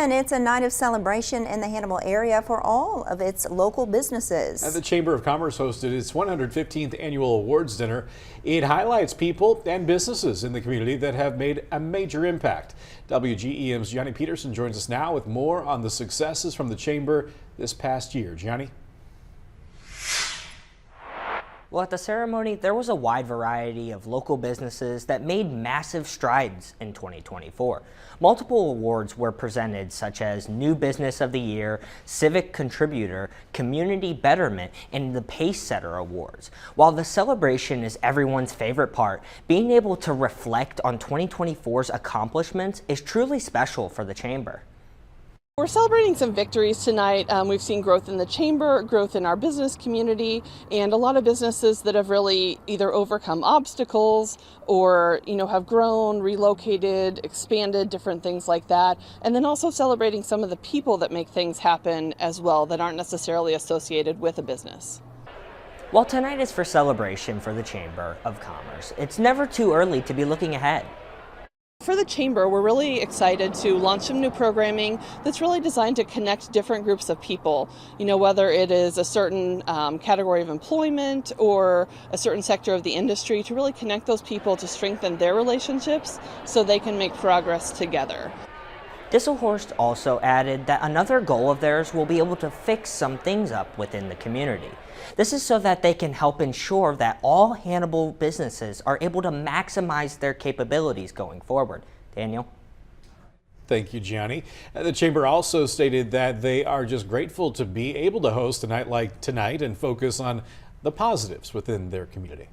And it's a night of celebration in the Hannibal area for all of its local businesses. The Chamber of Commerce hosted its 115th annual awards dinner. It highlights people and businesses in the community that have made a major impact. WGEM's Gianni Peterson joins us now with more on the successes from the Chamber this past year. Gianni? Well, at the ceremony, there was a wide variety of local businesses that made massive strides in 2024. Multiple awards were presented, such as New Business of the Year, Civic Contributor, Community Betterment, and the Pace Setter Awards. While the celebration is everyone's favorite part, being able to reflect on 2024's accomplishments is truly special for the Chamber. We're celebrating some victories tonight. We've seen growth in the Chamber, growth in our business community, and a lot of businesses that have really either overcome obstacles or, have grown, relocated, expanded, different things like that. And then also celebrating some of the people that make things happen as well that aren't necessarily associated with a business. While tonight is for celebration for the Chamber of Commerce, it's never too early to be looking ahead. For the Chamber, we're really excited to launch some new programming that's really designed to connect different groups of people, whether it is a certain category of employment or a certain sector of the industry, to really connect those people to strengthen their relationships so they can make progress together. Disselhorst also added that another goal of theirs will be able to fix some things up within the community. This is so that they can help ensure that all Hannibal businesses are able to maximize their capabilities going forward. Daniel? Thank you, Gianni. The Chamber also stated that they are just grateful to be able to host a night like tonight and focus on the positives within their community.